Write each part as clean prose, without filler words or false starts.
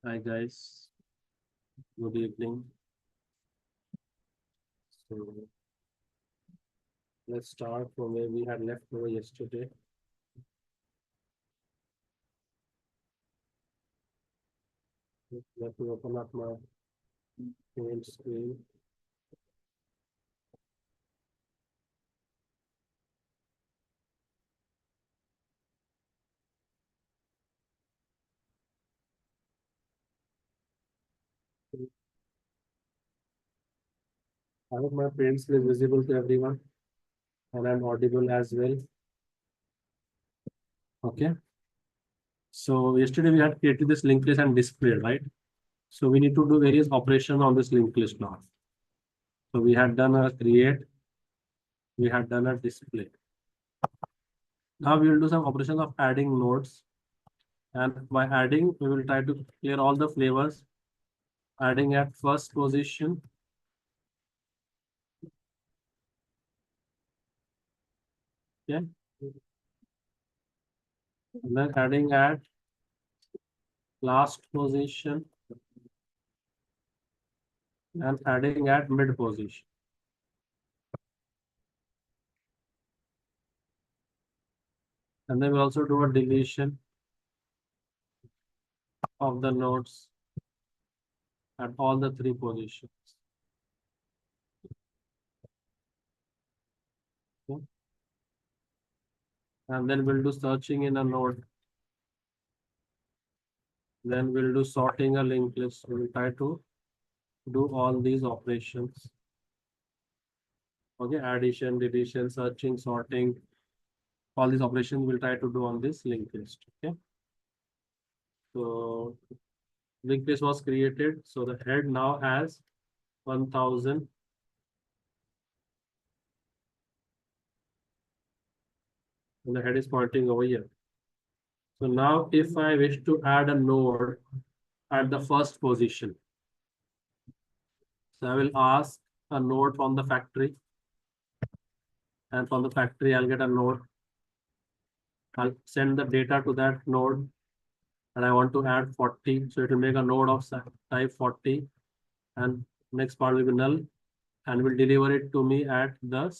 Hi guys, good evening. So let's start from where we had left over yesterday. Let me open up my main screen. I hope my print screen is visible to everyone and I'm audible as well. Okay. So yesterday we had created this linked list and display, right? So we need to do various operations on this linked list now. So we had done a create, we had done a display. Now we will do some operations of adding nodes. And by adding, we will try to clear all the flavors, adding at first position. Okay. And then adding at last position and adding at mid position. And then we also do a deletion of the nodes at all the three positions. Okay. And then we'll do searching in a node. Then we'll do sorting a linked list. We'll try to do all these operations. Okay, addition, deletion, searching, sorting, all these operations we'll try to do on this linked list. Okay. So linked list was created. So the head now has 1000. And the head is pointing over here. So now if I wish to add a node at the first position, so I will ask a node from the factory, and from the factory I'll get a node. I'll send the data to that node, and I want to add 40. So it will make a node of type 40, and next part will be null, and will deliver it to me at the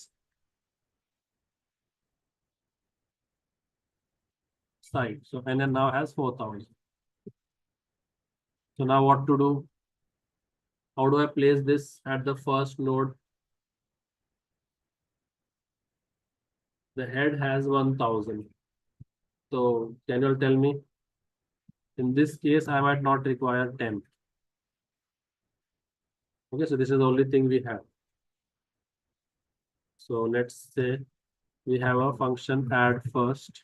site. So NN now has 4000. So now what to do? How do I place this at the first node? The head has 1000. So can you all tell me? In this case, I might not require temp. Okay, so this is the only thing we have. So let's say we have a function add first.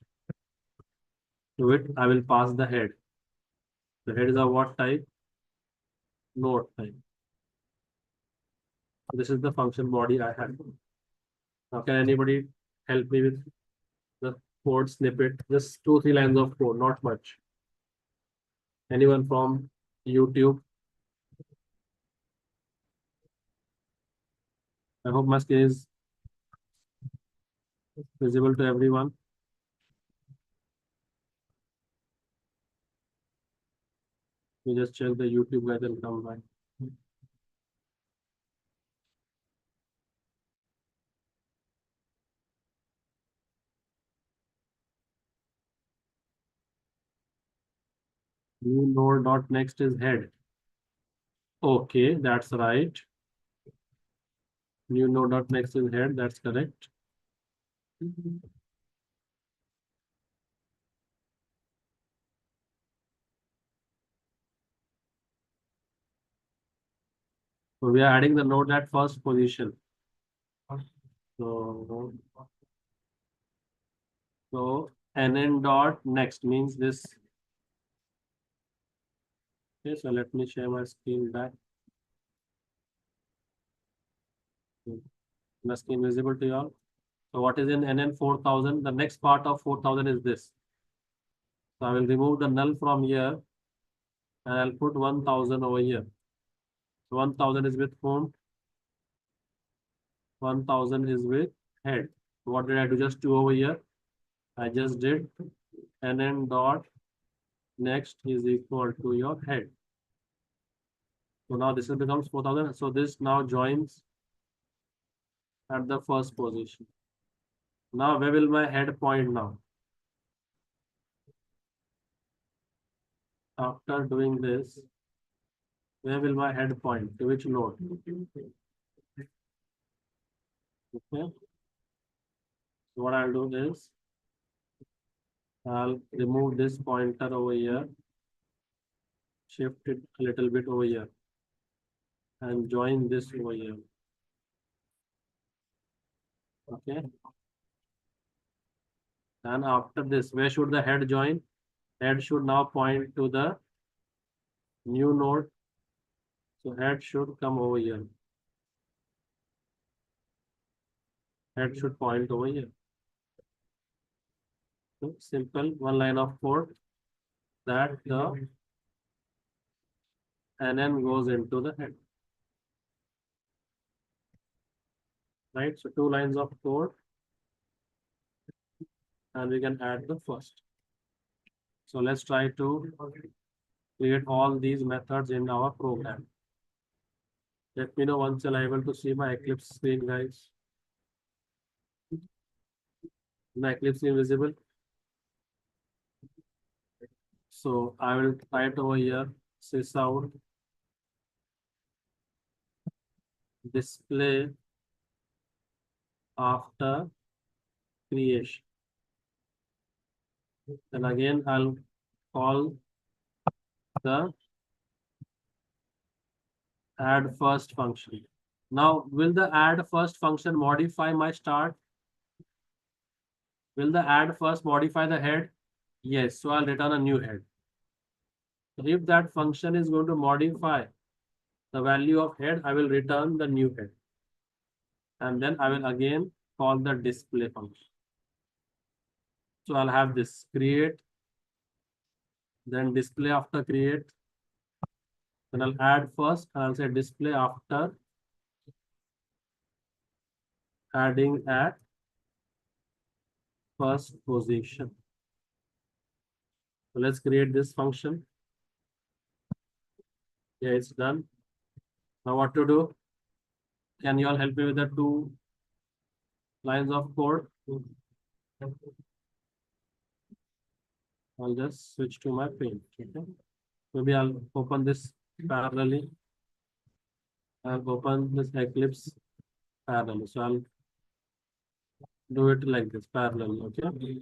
To it, I will pass the head. The head is of what type? Node type. This is the function body I have. Now, can anybody help me with the code snippet? Just 2-3 lines of code, not much. Anyone from YouTube? I hope my screen is visible to everyone. You just check the YouTube guys and come by. New node dot next is head. Okay, that's right. New node dot next is head. That's correct. So we are adding the node at first position. So, so NN dot next means this. Okay, so let me share my screen back. My screen visible to you all. So what is in NN 4000? The next part of 4000 is this. So I will remove the null from here and I'll put 1000 over here. So 1000 is with whom? 1000 is with head. So what did I do? Just 2 over here. I just did NN dot next is equal to your head. So now this becomes 4,000. So this now joins at the first position. Now where will my head point now? After doing this, where will my head point? To which node? Okay. So what I'll do is I'll remove this pointer over here, shift it a little bit over here, and join this over here. Okay. And after this, where should the head join? Head should now point to the new node. So head should come over here. Head should point over here. So simple one line of code that the NN goes into the head. Right? So two lines of code and we can add the first. So let's try to create all these methods in our program. Let me know once you're able to see my Eclipse screen, guys. My Eclipse screen visible. So I will type over here, sysout display after creation. Then again, I'll call the add first function. Now, will the add first function modify my start? Will the add first modify the head? Yes, so I'll return a new head. So if that function is going to modify the value of head, I will return the new head. And then I will again call the display function. So I'll have this create, then display after create. Then I'll add first, and I'll say display after adding at first position. So let's create this function. Yeah, it's done. Now what to do? Can you all help me with the two lines of code? I'll just switch to my page. Okay. Maybe I'll open this parallelly. I'll open this Eclipse parallelly. So I'll do it like this parallel. Okay.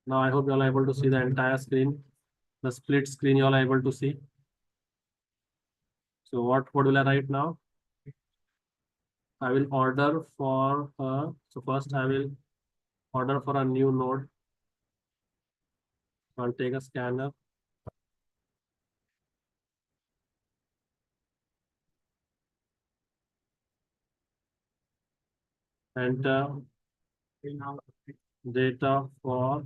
Now I hope you all are able to see the entire screen. The split screen you all are able to see. So what will I write now? I will order for so first I will order for a new node. I'll take a scanner. Enter data for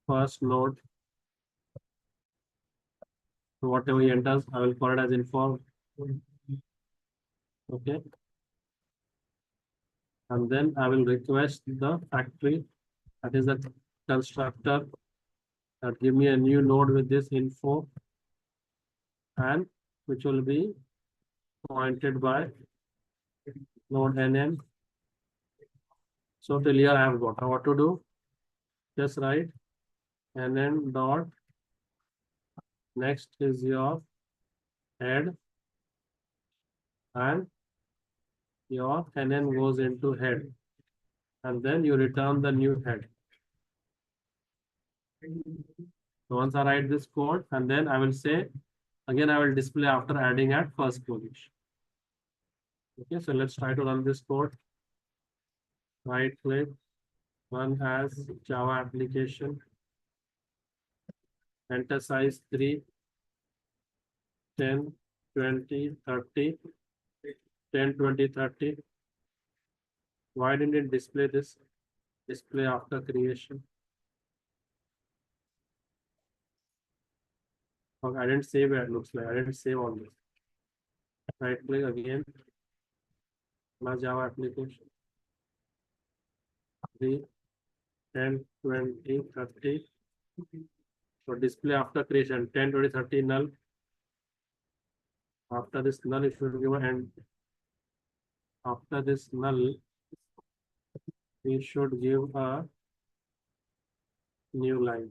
first node. So whatever he enters, I will call it as info. Okay. And then I will request the factory, that is the constructor, that give me a new node with this info and which will be pointed by node NN. So till here I have got. Now what to do? Just write NN dot next is your head and your NN goes into head and then you return the new head. So once I write this code and then I will say again I will display after adding at first position. Okay, so let's try to run this code. Right click, run as Java application, enter size 3, 10, 20, 30, 10, 20, 30. Why didn't it display this? Display after creation. Okay, I didn't save it, looks like. I didn't save all this. Right click again. My Java application. 3, 10, 20, 30. So display after creation, 10, 20, 30 null. After this null, it should give an end. After this null, we should give a new line.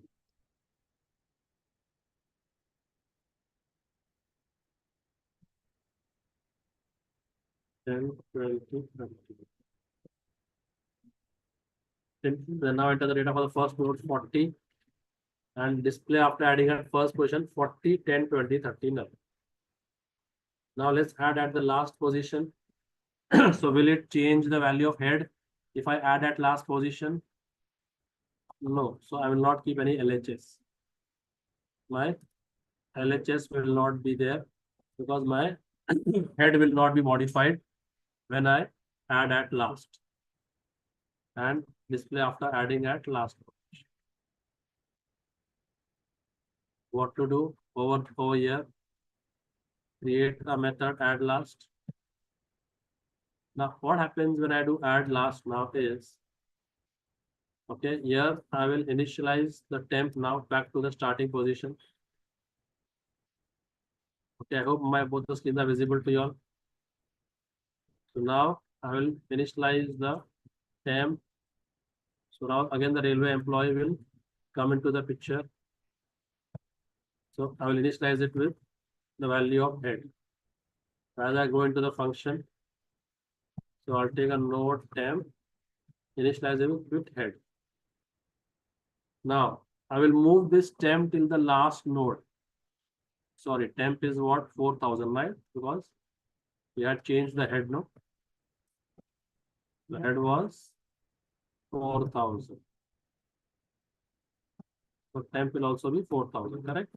10, 20, 30. Then now enter the data for the first node 40 and display after adding at first position 40, 10, 20, 30 null. Now let's add at the last position. So will it change the value of head if I add at last position? No. So I will not keep any LHS. My LHS will not be there because my head will not be modified when I add at last and display after adding at last. What to do over here? Create a method add last. Now what happens when I do add last now is, okay, here I will initialize the temp now back to the starting position. Okay, I hope my both the screens are visible to you all. So now I will initialize the temp. So now again the railway employee will come into the picture. So I will initialize it with the value of head. As I go into the function, so I'll take a node temp, initialize it with head. Now I will move this temp till the last node. Sorry, temp is what? 4000, right? Because we had changed the head, no? The head was 4000. So temp will also be 4000, correct?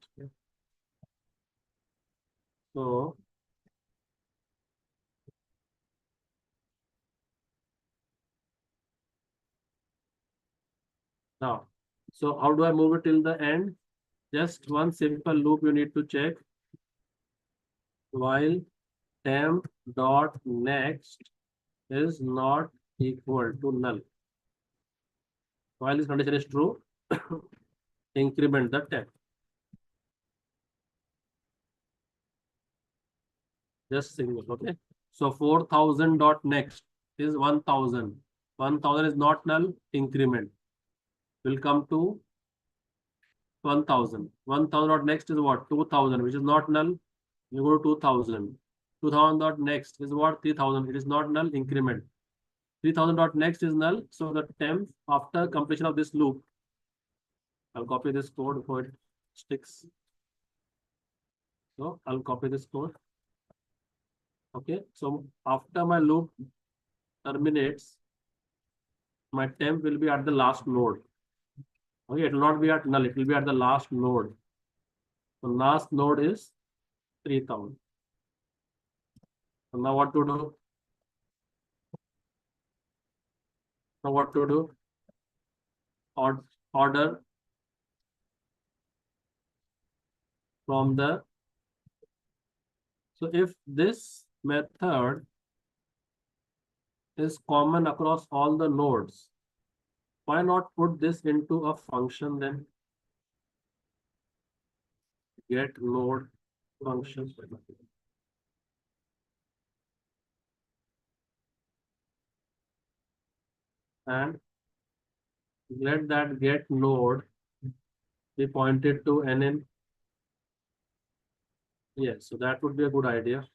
So now, so how do I move it till the end? Just one simple loop you need to check. While temp dot next is not equal to null. While this condition is true, increment the temp. Just single, okay? So 4000 dot next is 1000. 1000 is not null, increment will come to 1000. 1000 dot next is what? 2000, which is not null. You go to 2000. 2000 dot next is what? 3000. It is not null, increment. 3000 dot next is null. So the temp after completion of this loop, I'll copy this code before it sticks. So I'll copy this code. Okay. So after my loop terminates, my temp will be at the last node. Okay, it will not be at null, it will be at the last node. So last node is 3000. So now what to do? Now what to do? Order from the, so if this method is common across all the nodes, why not put this into a function then? Get node function. And let that get node be pointed to NN. Yes, so that would be a good idea.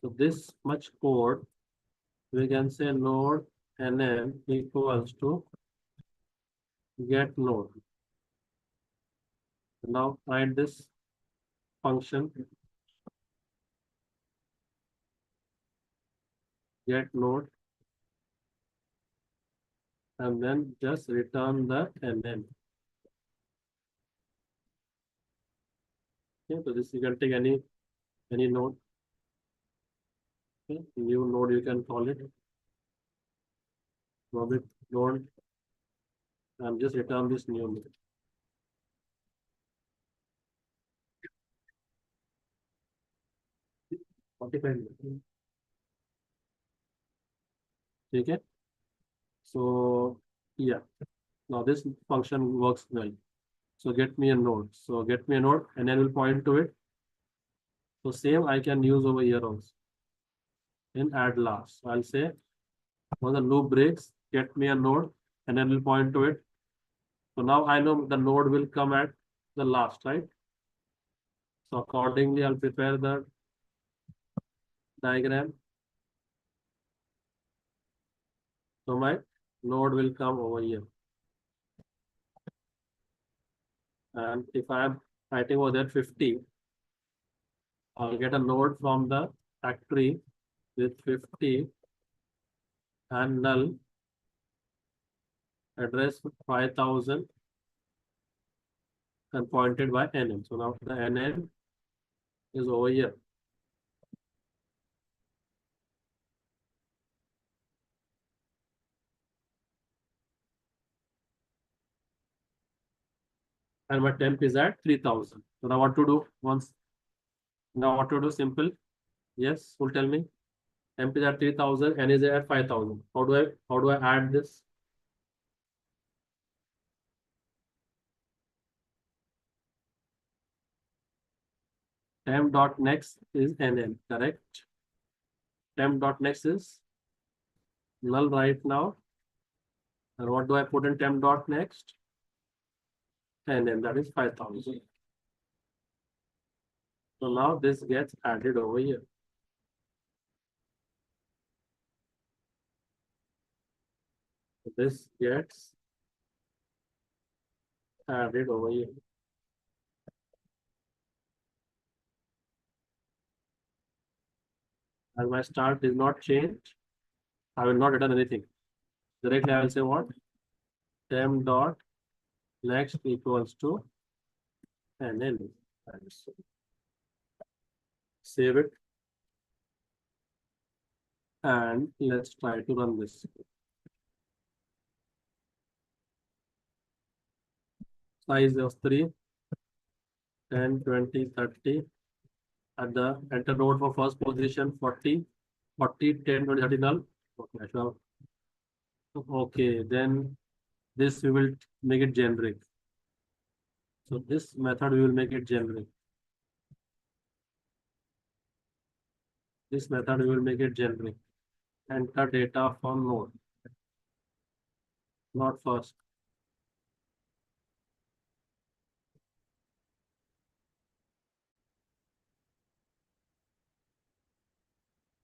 So this much code, we can say node NN equals to get node. Now write this function get node and then just return the NN. Okay, so this you can take any node. Okay, new node you can call it. Node and just return this new node. Okay. So yeah, now this function works well. So get me a node. So get me a node and then we'll point to it. So same I can use over here also in add last. So I'll say when the loop breaks, get me a node and then we'll point to it. So now I know the node will come at the last, right? So accordingly, I'll prepare the diagram. So my node will come over here. And if I am writing over there 50, I'll get a node from the factory with 50 and null address 5000 and pointed by NN. So now the NN is over here. And my temp is at 3000. So now what to do once? Now what to do? Simple. Yes, who'll tell me? Temp is at 3000, N is at 5000. How do I add this? Temp dot next is NN, correct? Temp dot next is null right now. And what do I put in temp dot next? NN, that is 5000. So now this gets added over here. So this gets added over here. And my start is not changed. I will not return anything. Directly I will say what? Temp dot next equals to NN. Save it. And let's try to run this. Size of 3, 10, 20, 30. At the enter node for first position 40, 40, 10, 20, 30 null. Okay, sure. Okay, then this we will make it generic. So this method we will make it generic. This method we will make it generic. Enter data from node, not first.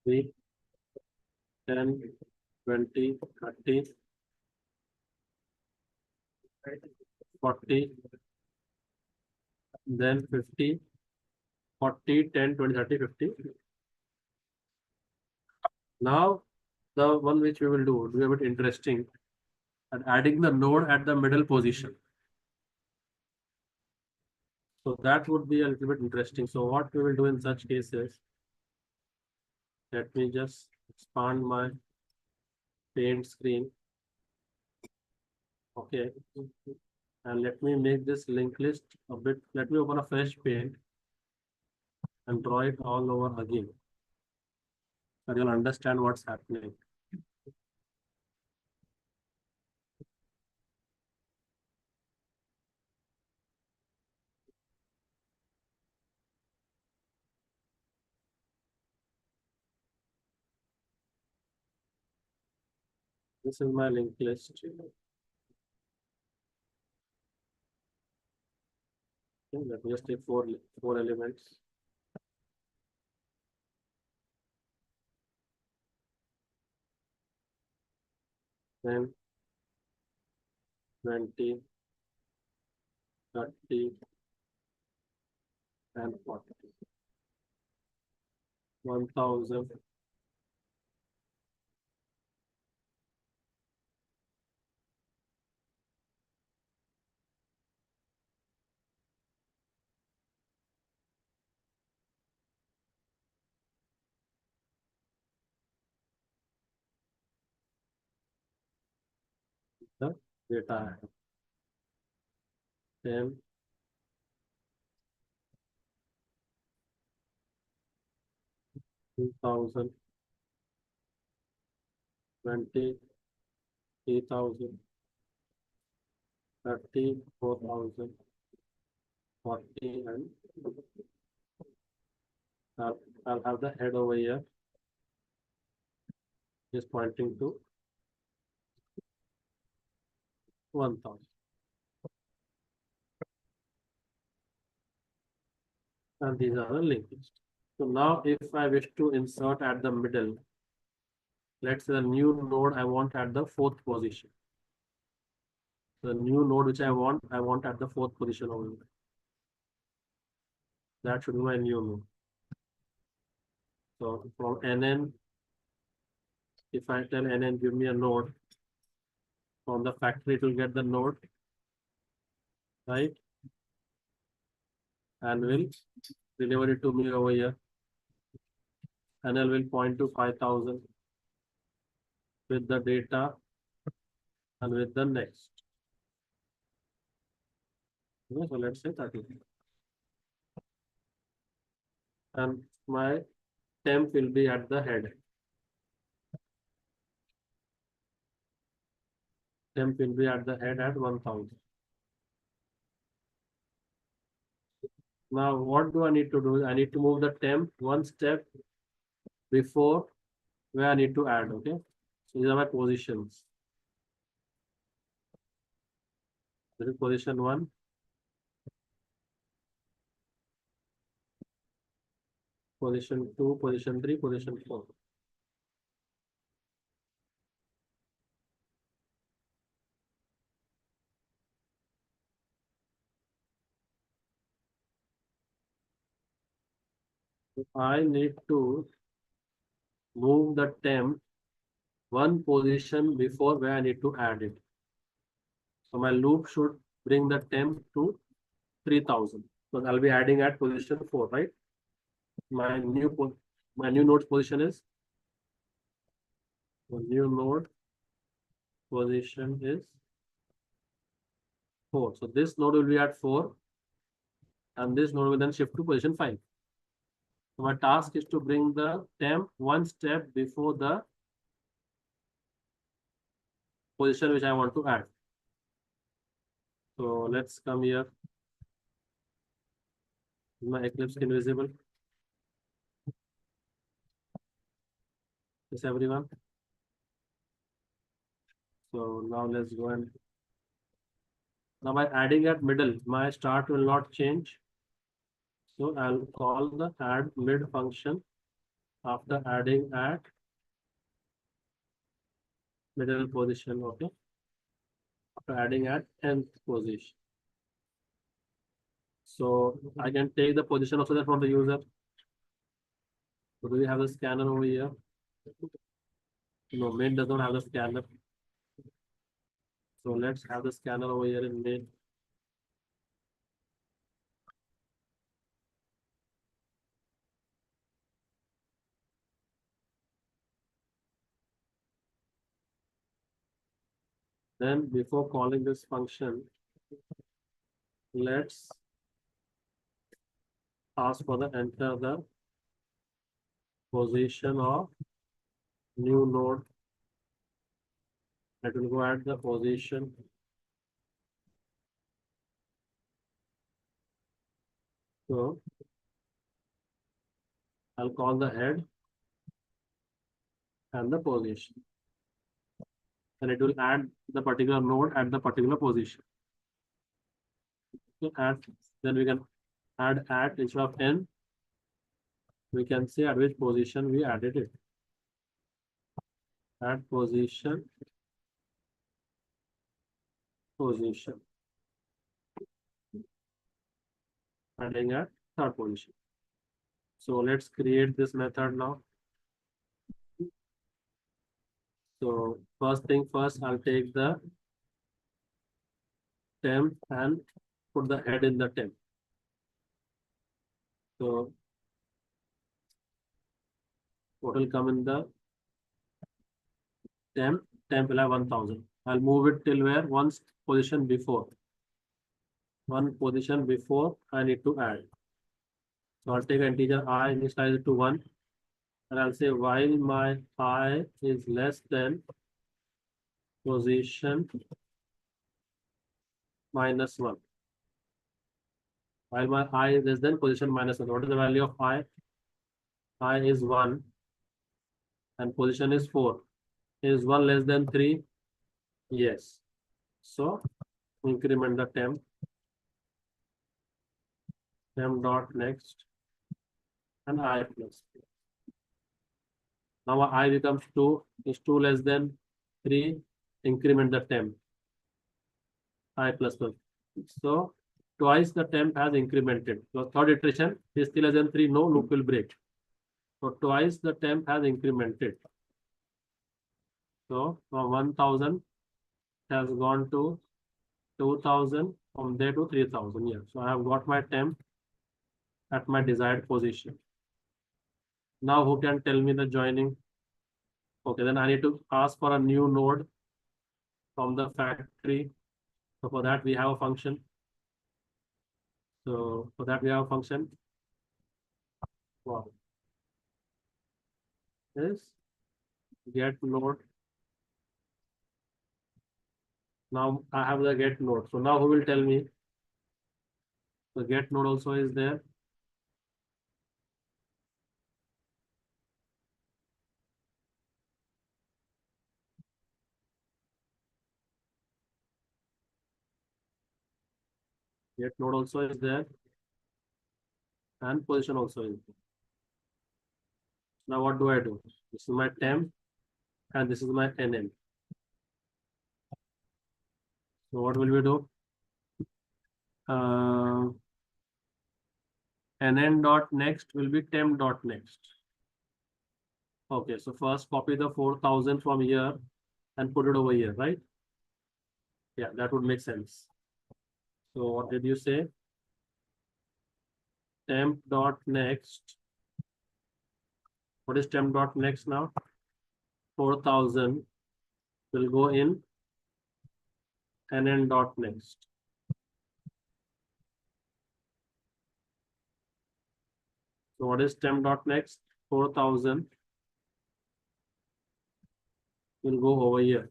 We 10, 20, 30, 40, then 50, 40, 10, 20, 30, 50. Now the one which we will do a bit interesting and adding the node at the middle position. So that would be a little bit interesting. So what we will do in such cases, let me just expand my paint screen. Okay. And let me make this linked list a bit. Let me open a fresh paint and draw it all over again. So you'll understand what's happening. This is my linked list. Okay, let me just take four elements. Then 20, 30, and 40. 1000. The data I have. 10, 2000, 20, 3000, 30, 4000, 40, and I'll have the head over here, just pointing to 1000. And these are the linked list. So now if I wish to insert at the middle, let's say the new node I want at the fourth position. The new node which I want at the fourth position only. That should be my new node. So from NN, if I tell NN give me a node, from the factory it will get the node, right? And will deliver it to me over here. NL will point to 5000 with the data and with the next. Okay, so let's say 30. And my temp will be at the head. Temp will be at the head at 1000. Now, what do I need to do? I need to move the temp one step before where I need to add. Okay, so these are my positions. This is position 1. Position 2, position 3, position 4. So I need to move the temp one position before where I need to add it. So my loop should bring the temp to 3000. So I'll be adding at position 4, right? My new node's position is, the new node position is 4. So this node will be at 4, and this node will then shift to position 5. So my task is to bring the temp one step before the position which I want to add. So let's come here. Is my Eclipse invisible? Yes, everyone. So now let's go and now by adding at middle, my start will not change. So I'll call the add mid function after adding at middle position. Okay. After adding at nth position. So I can take the position also that from the user. So do we have the scanner over here? No, main does not have the scanner. So let's have the scanner over here in main. Then before calling this function, let's ask for the enter the position of new node. That will go at the position. So I'll call the head and the position. And it will add the particular node at the particular position. So then we can add at instead of n, we can say at which position we added it. At position. Adding at third position. So let's create this method now. So first thing first, I'll take the temp and put the head in the temp. So what will come in the temp? Temp will have 1000. I'll move it till where? One position before. One position before I need to add. So I'll take an integer I, initialize it to 1. And I'll say while my I is less than position -1. While my I is less than position -1. What is the value of I? I is 1 and position is 4. Is 1 less than 3? Yes. So increment the temp dot next and I plus. Now I becomes 2. Is 2 less than 3? Increment the temp I plus plus. So twice the temp has incremented. So third iteration is still less than 3. No, loop will break. So twice the temp has incremented. So from 1000 has gone to 2000, from there to 3000. Yeah. So I have got my temp at my desired position. Now who can tell me the joining? Okay, then I need to ask for a new node from the factory. So for that we have a function. So for that we have a function. Wow. Is get node. Now I have the get node. So now who will tell me? The get node also is there. Get node also is there. And position also is there. Now what do I do? This is my temp and this is my NN. So what will we do? NN dot next will be temp dot next. Okay, so first copy the 4000 from here and put it over here, right? Yeah, that would make sense. So what did you say? Temp dot next. What is temp dot next now? 4000 will go in NN dot next. So what is temp dot next? 4000 will go over here.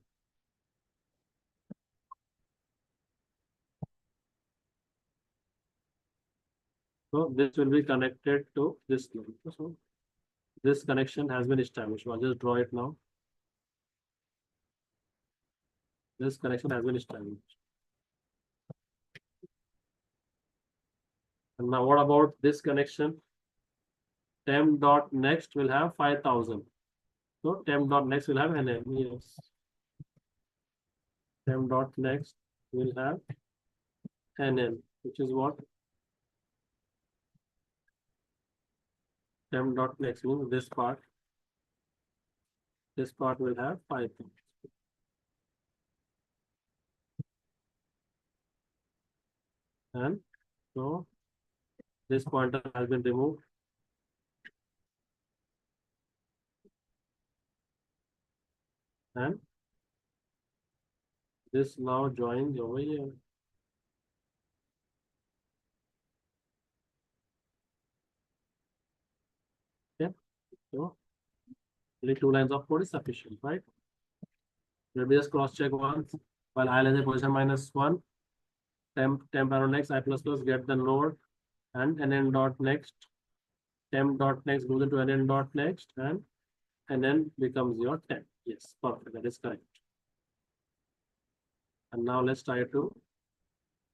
So this will be connected to this node. So this connection has been established. I'll just draw it now. This connection has been established. And now what about this connection? Temp dot next will have 5000. So temp dot next will have NN. Yes. Temp dot next will have NN, which is what? Temp dot next means this part. This part will have 5000. And so this pointer has been removed. And this now joins over here. Okay. So only 2 lines of code is sufficient, right? Let me just cross check once. While I has a position -1, temp arrow next, I plus plus get the node and NN dot next. Temp dot next goes into NN dot next and NN becomes your temp. Yes, perfect. That is correct. And now let's try to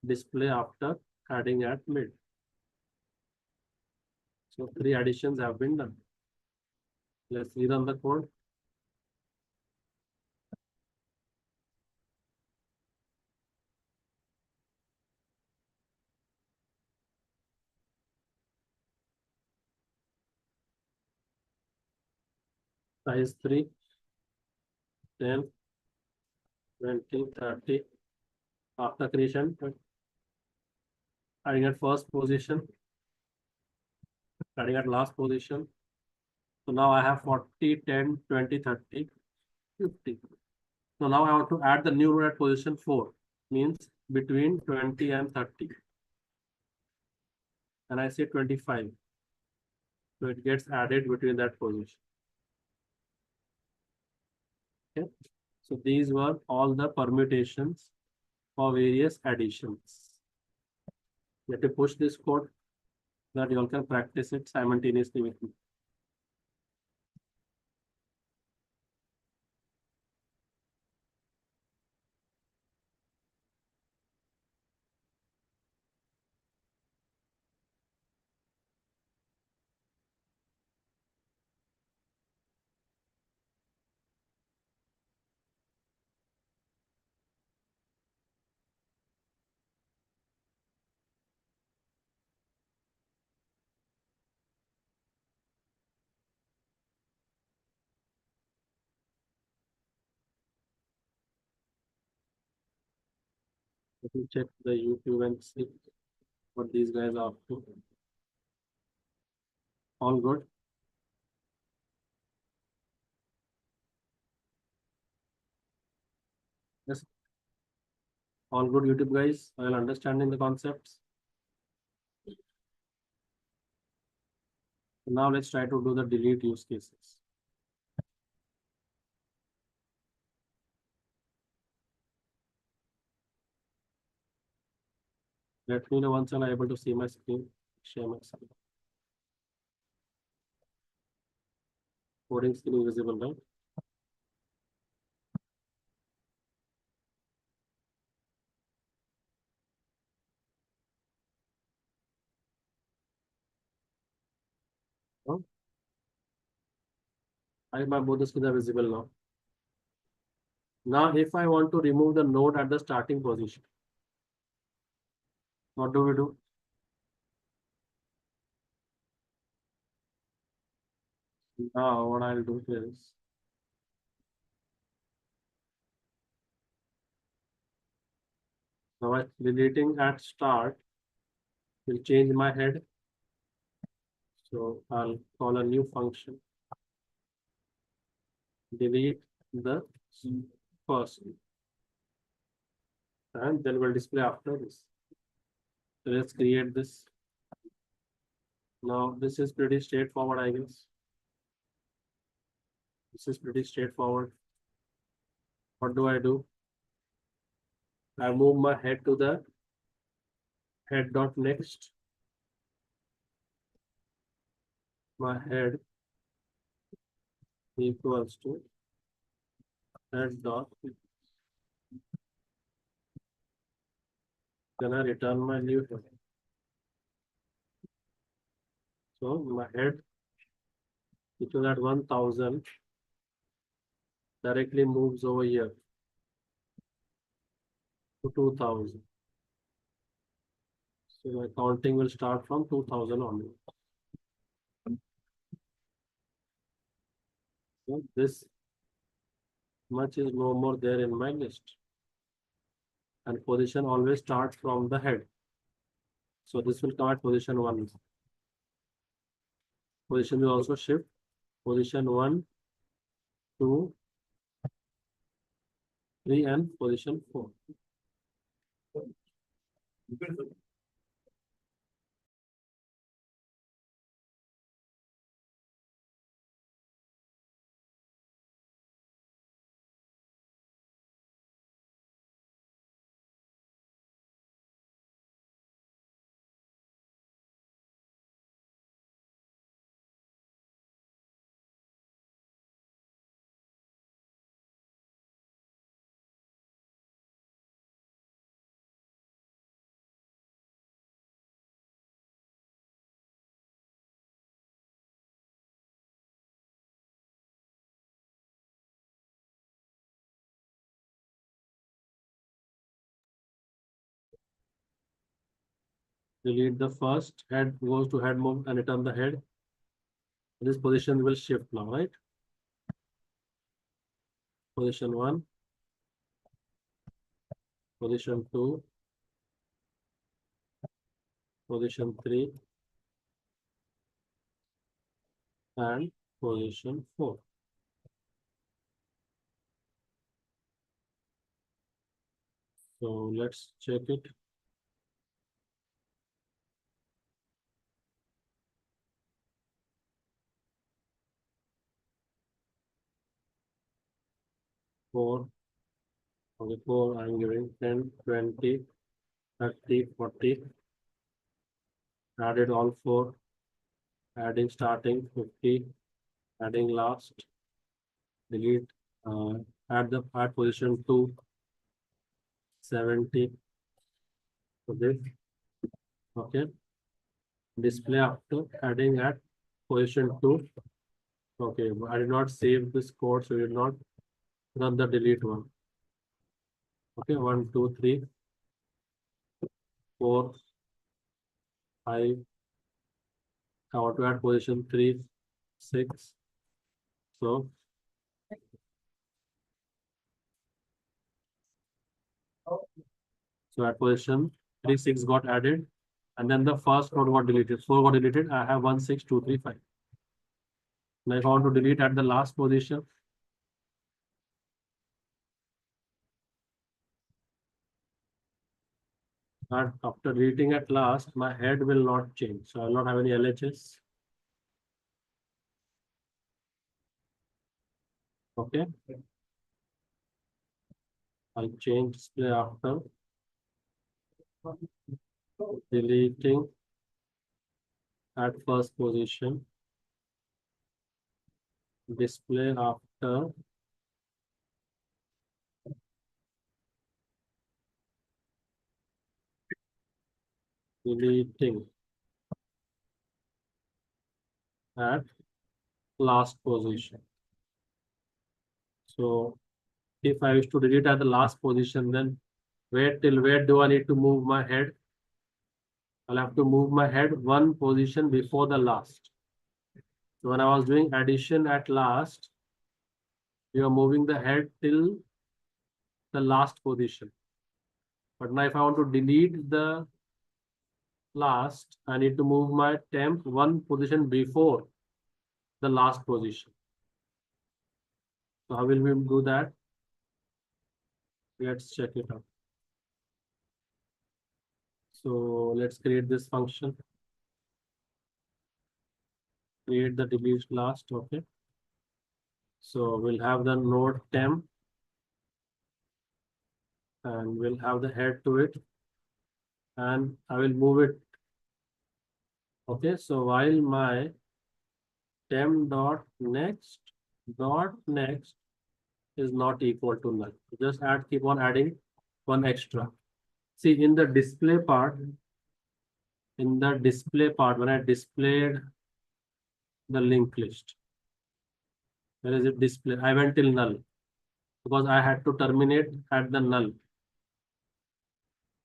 display after adding at mid. So 3 additions have been done. Let's rerun the code. Size 3, 10, 20, 30. After creation, adding at first position, adding at last position. So now I have 40, 10, 20, 30, 50. So now I want to add the new node at position 4, means between 20 and 30. And I say 25. So it gets added between that position. Okay. So these were all the permutations for various additions. You have to push this code so that you all can practice it simultaneously with me. Let me check the YouTube and see what these guys are up to. All good? Yes. All good, YouTube guys? While understanding the concepts. Now let's try to do the delete use cases. Let me know once I'm able to see my screen. Share my screen. Coding screen visible, right? Oh, my both the screens are visible now. Now, if I want to remove the node at the starting position, what do we do? Now, what I'll do is now I'm deleting at start will change my head. So I'll call a new function, delete the first, and then we'll display after this. So let's create this. Now, this is pretty straightforward, I guess. This is pretty straightforward. What do I do? I move my head to the head dot next. My head equals to head dot. Then I return my new head. So my head, which was at 1000, directly moves over here to 2000. So my counting will start from 2000 only. So this much is no more there in my list. And position always starts from the head. So this will come at position 1. Position will also shift. Position 1, 2, 3, and position 4. Delete the first, head goes to head move and return the head. This position will shift now, right? Position 1, position 2, position 3, and position 4. So let's check it. Four, okay, 4, I'm giving 10, 20, 30, 40. Added all 4, adding starting 50, adding last, delete, add position 2, 70. So this, okay. Display after adding at position 2. Okay, I did not save this code, so we did not run the delete one. Okay, 1, 2, 3, 4, 5. I want to add position 3, 6. So So at position 3, 6 got added, and then the first node got deleted. 4 got deleted. I have 1, 6, 2, 3, 5. Now if I want to delete at the last position, and after deleting at last, my head will not change. So I will not have any LHS. Okay. I'll change display after deleting at first position. Display after deleting at last position. So if I wish to delete at the last position, then where do I need to move my head? I'll have to move my head one position before the last. So when I was doing addition at last, you are moving the head till the last position. But now if I want to delete the last, I need to move my temp one position before the last position. So how will we do that? Let's check it out. So let's create this function. Create the delete last. Okay. So we'll have the node temp and we'll have the head to it, and I will move it. Okay. So while my temp dot next is not equal to null, just keep on adding one extra. See, in the display part, when I displayed the linked list, where is it display? I went till null because I had to terminate at the null.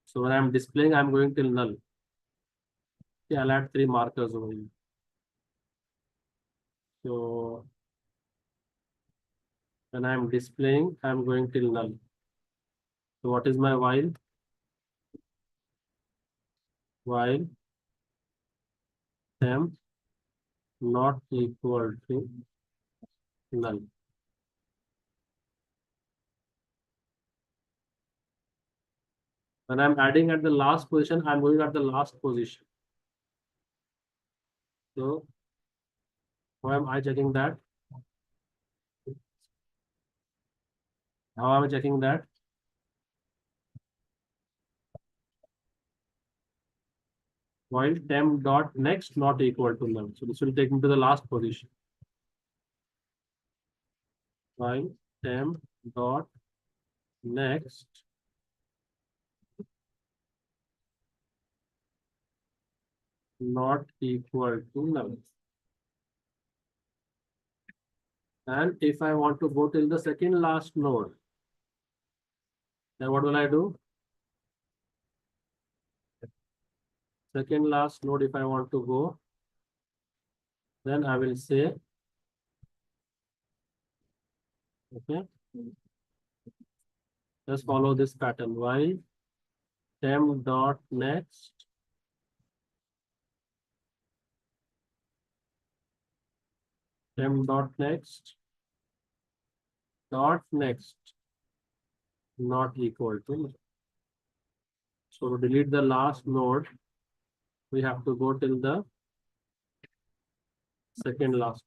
So when I'm displaying, I'm going till null. Okay, I'll add 3 markers over here. So when I'm displaying, I'm going till null. So what is my while? While temp not equal to null. When I'm adding at the last position, I'm going at the last position. So how am I checking that? How am I checking that? While temp dot next not equal to null. So this will take me to the last position. While temp dot next not equal to null. And if I want to go till the second last node, then what will I do? Second last node, if I want to go, then I will say, okay, just follow this pattern. While temp dot next dot next not equal to null. So to delete the last node, we have to go till the second last.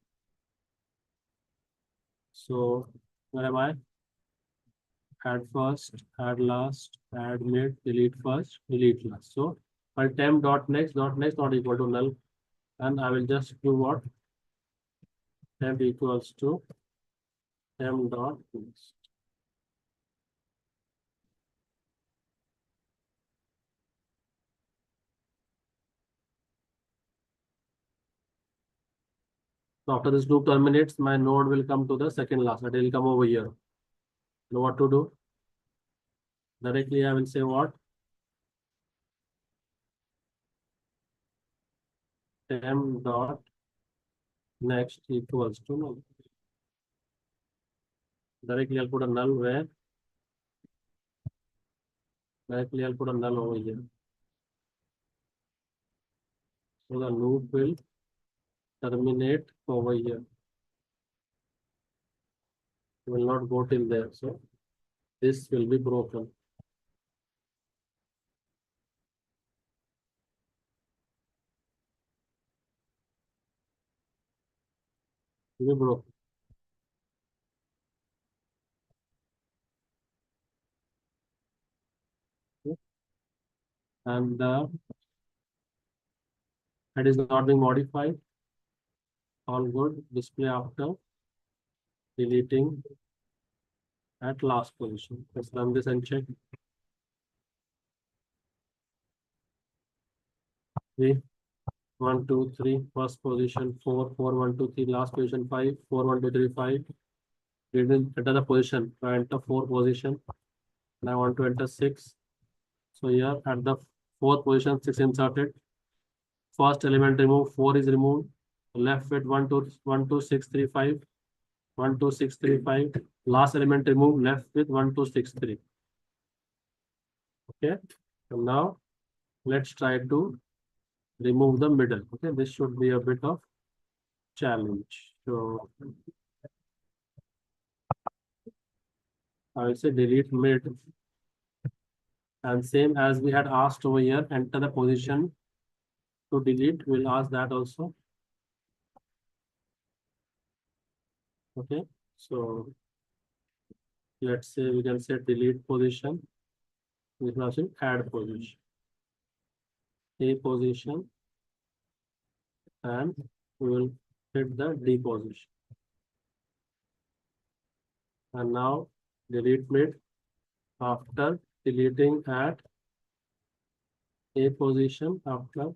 So where am I? Add first, add last, add mid, delete first, delete last. So my temp dot next not equal to null, and I will just do what? Temp equals to temp dot next. So after this loop terminates, my node will come to the second last. It will come over here. Know what to do? Directly I will say what? Temp dot next equals to null. Directly I'll put a null where Directly I'll put a null over here. So the loop will terminate over here. It will not go till there. So this will be broken. It will be broken. Okay. And the head is not being modified. All good. Display after deleting at last position. Let's run this and check. 3, 1, 2, 3. First position 4, 4, 1, 2, 3. Last position 5, 4, 1, 2, 3, 5. Didn't enter the position. I enter 4 position. And I want to enter 6. So here at the fourth position, 6 inserted. First element removed, 4 is removed. Left with 1, 2, 1, 2, 6, 3, 5. 1, 2, 6, 3, 5. Last element removed, left with 1, 2, 6, 3. Okay. So now let's try to remove the middle. Okay. This should be a bit of challenge. So I will say delete mid. And same as we had asked over here, enter the position to delete. We'll ask that also. Okay. So let's say we can say delete position. We can also add position. A position, and we will hit the D position. And now delete mid after deleting at A position after.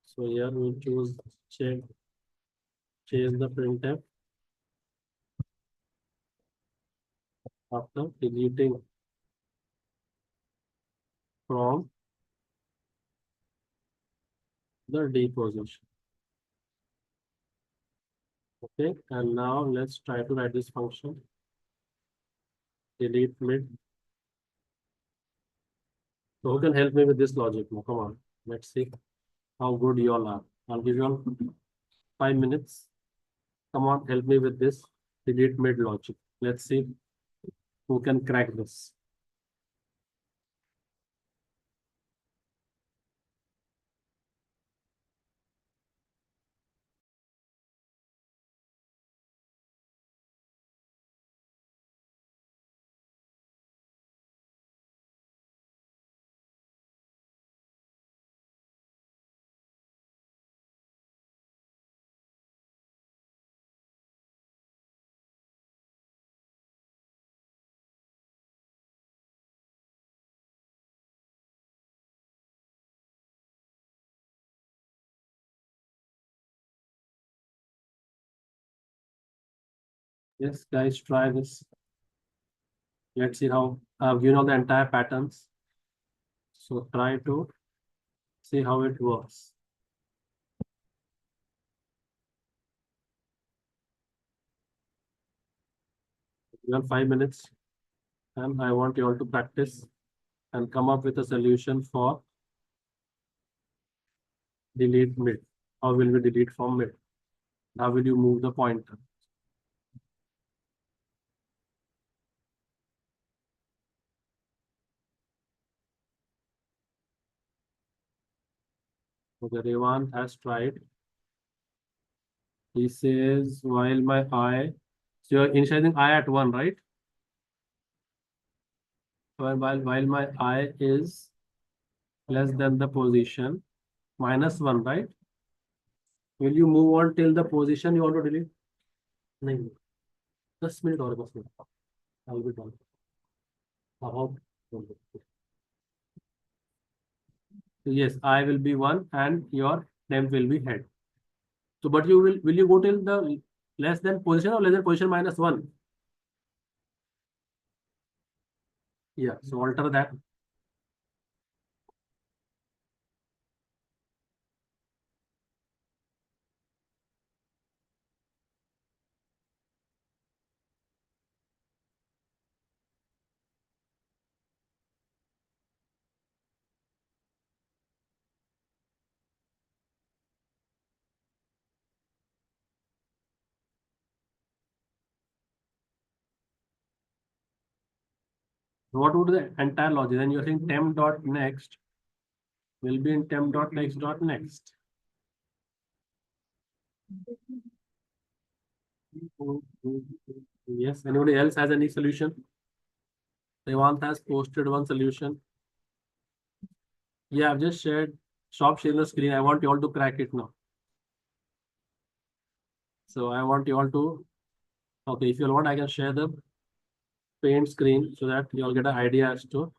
So here we choose change the printf after deleting from the D position. Okay, and now let's try to write this function. Delete mid. So who can help me with this logic? Now, come on, let's see how good you all are. I'll give you all 5 minutes. Come on, help me with this delete mid logic. Let's see who can crack this. Yes, guys, try this. Let's see how I've given all the entire patterns. So try to see how it works. You have 5 minutes, and I want you all to practice and come up with a solution for delete mid. How will we delete from mid? How will you move the pointer? Okay, Revan has tried. He says, while my I, so you're initializing I at 1, right? While my I is less than the position, -1, right? Will you move on till the position you want to delete? No. 10 minute or 10 minute. I'll be done. How? Yes, I will be 1 and your temp will be head. So, but you will you go till the less than position or less than position -1? Yeah. So alter that. What would the entire logic? Then you're saying temp dot next will be in temp dot next dot next. Yes. Anybody else has any solution? Devant has posted one solution. Yeah, I've just shared. Stop sharing the screen. I want you all to crack it now. So I want you all to. Okay, if you want, I can share the paint screen so that you all get an idea as to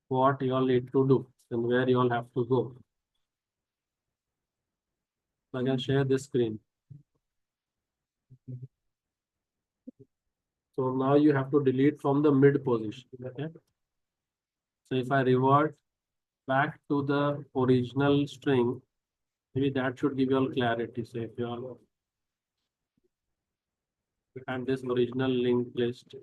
what you all need to do and where you all have to go. So I can share this screen. So now you have to delete from the mid position. Okay. So if I revert back to the original string, maybe that should give you all clarity. So if you all had this original linked list,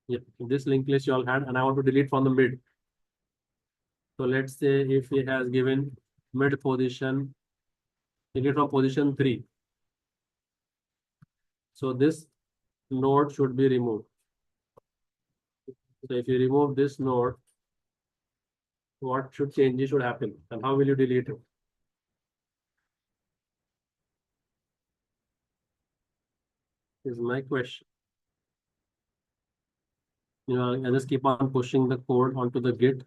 yeah, this linked list you all had, and I want to delete from the mid. So let's say if he has given mid position, delete from position 3. So this node should be removed. So if you remove this node, what should changes should happen, and how will you delete it? Is my question. You know, I just keep on pushing the code onto the Git.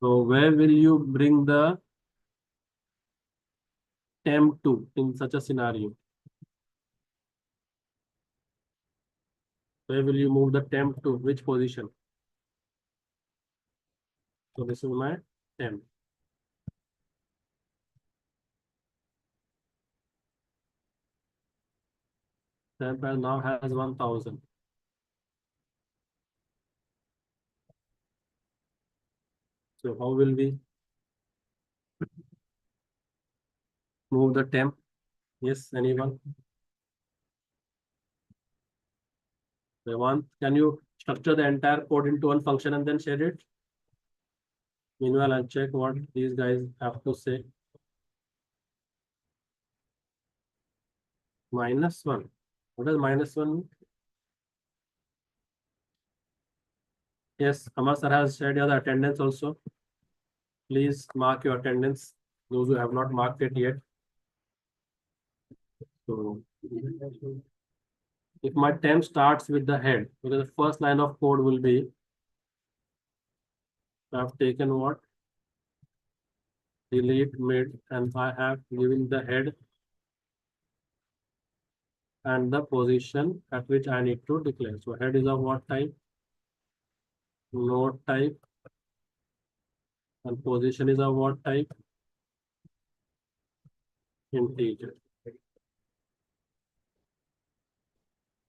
So where will you bring the temp to in such a scenario? Where will you move the temp to which position? So this is my temp. Temp now has 1000. So how will we move the temp? Yes, anyone? One, can you structure the entire code into one function and then share it? Meanwhile, I'll check what these guys have to say. -1. What does -1? Yes, Amar sir has shared your attendance also. Please mark your attendance. Those who have not marked it yet. So if my temp starts with the head, because the first line of code will be, I've taken what? Delete mid, and I have given the head and the position at which I need to declare. So head is of what type? Node type. And position is of what type? Integer.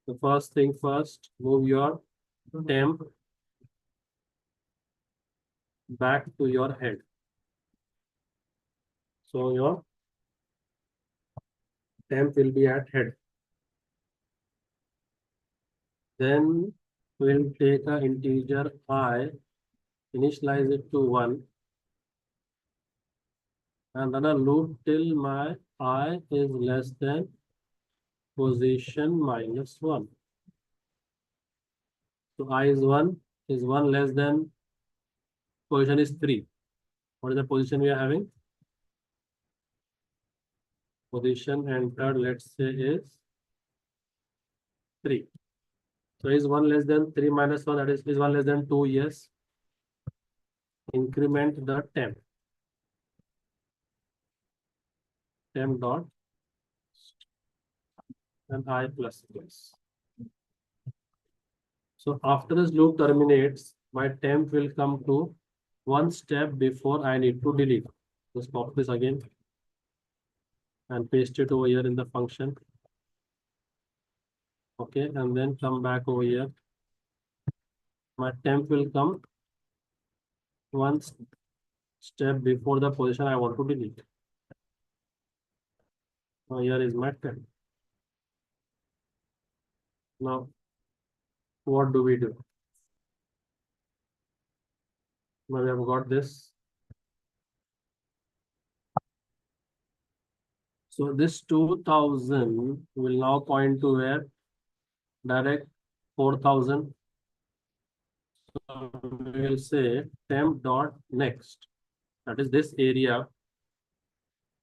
The first thing first, move your temp back to your head. So your temp will be at head. Then we'll take an integer I, initialize it to 1, and then a loop till my I is less than position -1. So I is 1 less than position is 3. What is the position we are having? Position entered, let's say, is 3. So is 1 less than 3 minus 1, that is 1 less than 2, yes. Increment the temp dot and I plus plus. So after this loop terminates, my temp will come to one step before I need to delete. Just copy this again and paste it over here in the function. Okay, and then come back over here My temp will come one step before the position I want to delete. Now here is my temp. Now what do we do? Now we have got this. So this 2000 will now point to where? Direct 4000. So we will say temp dot next. That is, this area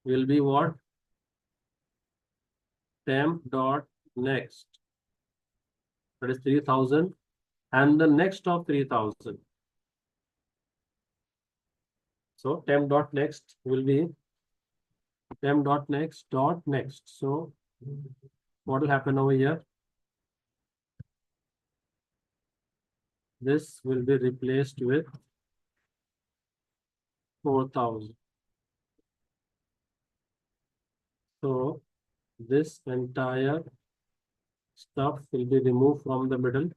will be what? Temp dot next. That is 3000 and the next of 3000. So temp dot next will be temp dot next dot next. So what will happen over here? This will be replaced with 4000. So this entire stuff will be removed from the middle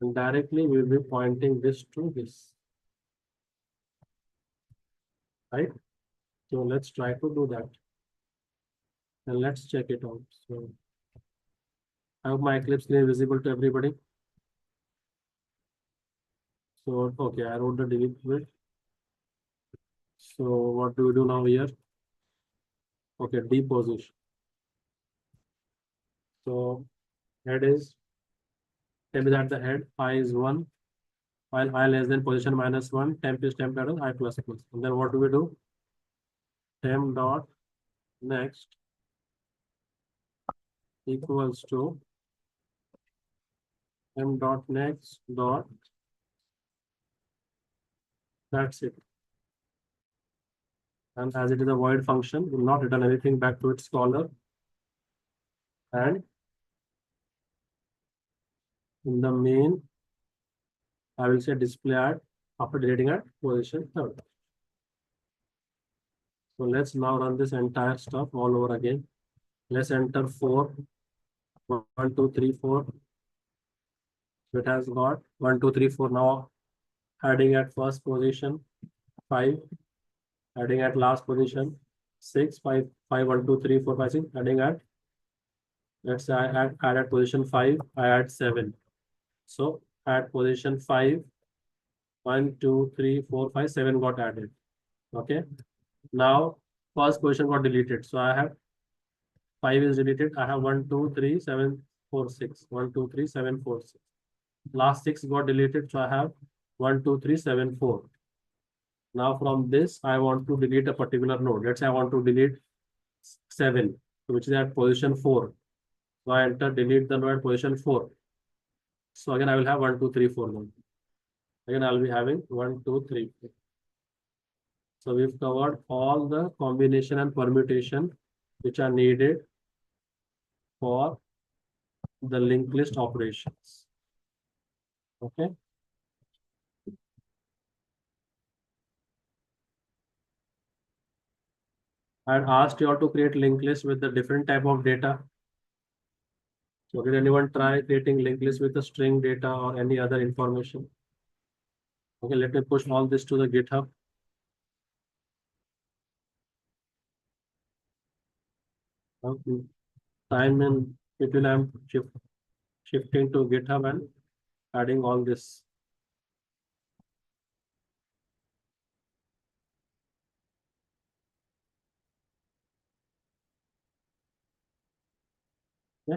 and directly we will be pointing this to this, right? So let's try to do that and let's check it out. So I hope my Eclipse screen is visible to everybody. So okay, I wrote the delete bit. So what do we do now here? Okay, deposition. So head is temp is at the head, I is 1, while I less than position minus 1, temp is temp at I plus plus. And then what do we do? Temp dot next equals to temp dot next dot, that's it. And as it is a void function, will not return anything back to its caller. And in the main, I will say display at after deleting at position 3rd. So let's now run this entire stuff all over again. Let's enter 4, 1, 2, 3, 4. So it has got 1, 2, 3, 4. Now adding at first position 5, adding at last position 6, 5, 5, 1, 2, 3, 4, 5, 6, adding at, let's say I add at position 5, I add 7. So at position 5, 1, 2, 3, 4, 5, 7 got added. Okay. Now first position got deleted. So I have 5 is deleted. I have 1, 2, 3, 7, 4, 6. 1, 2, 3, 7, 4, 6. Last 6 got deleted. So I have 1, 2, 3, 7, 4. Now from this, I want to delete a particular node. Let's say I want to delete 7, which is at position 4. So I enter delete the node at position 4. So again, I will have 1, 2, 3, 4 node. Again, I'll be having 1, 2, 3, 4. So we've covered all the combination and permutation which are needed for the linked list operations. Okay. I had asked you all to create linked list with the different type of data. So did anyone try creating linked list with the string data or any other information? Okay, let me push all this to the GitHub. Okay. Time in between I'm shifting to GitHub and adding all this. Yeah.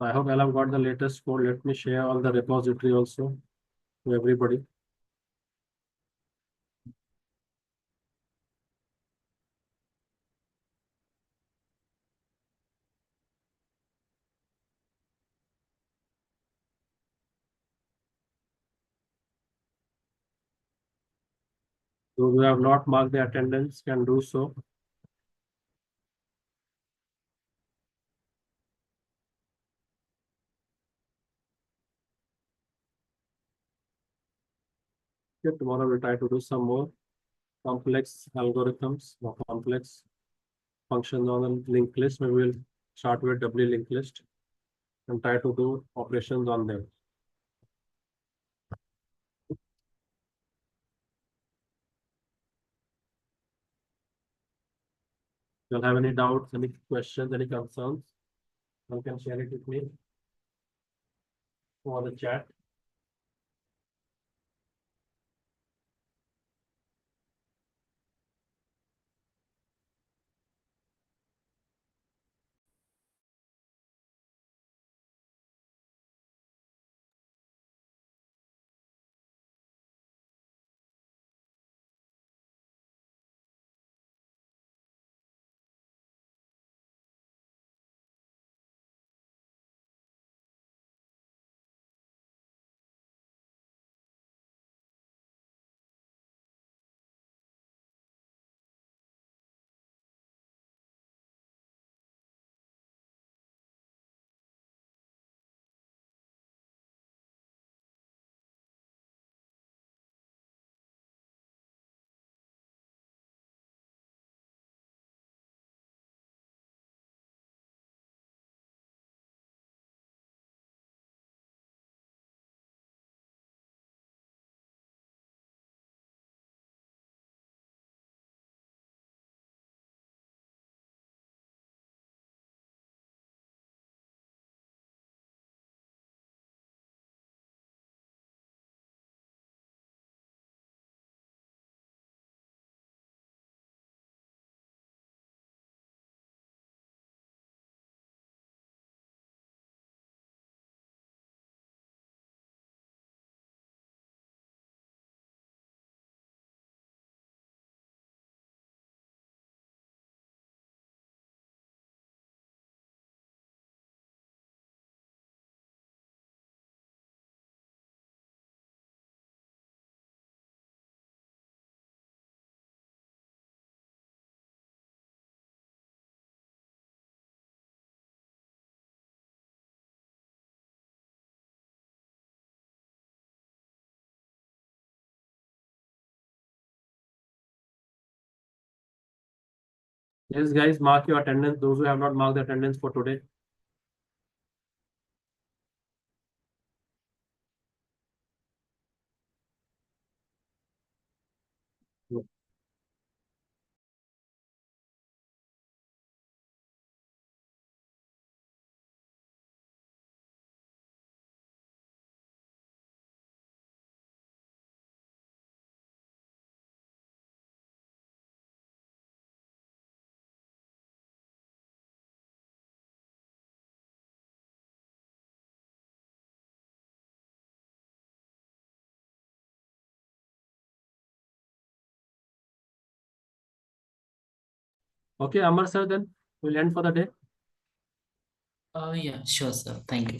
I hope all have got the latest code. Let me share all the repository also to everybody. Those who have not marked the attendance can do so. Okay, tomorrow we'll try to do some more complex algorithms or complex functions on a linked list. Maybe we'll start with doubly linked list and try to do operations on them. If you have any doubts, any questions, any concerns, you can share it with me or the chat. Yes, guys, mark your attendance. Those who have not marked the attendance for today. Okay, Amar sir, then we'll end for the day. Yeah, sure, sir. Thank you.